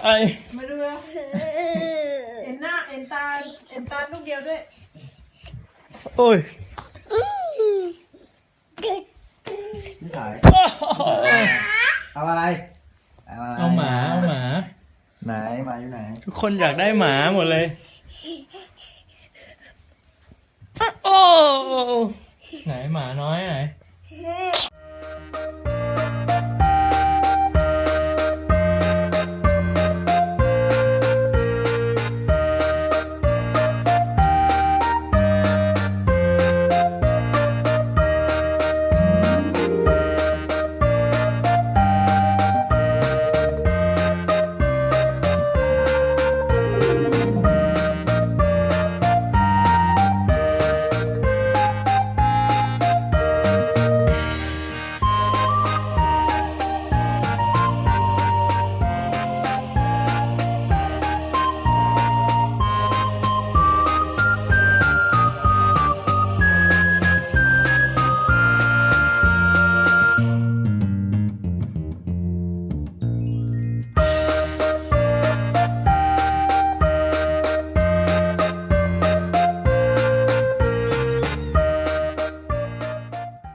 ไอ้ มาดูแล้วเอ็นหน้าเอ็นตาลูกเดียวด้วยโอ้ยนี่ถ่ายเอาอะไรเอาหมาไหนหมาอยู่ไหนทุกคนอยากได้หมาหมดเลยโอ้ไหนหมาน้อยไหน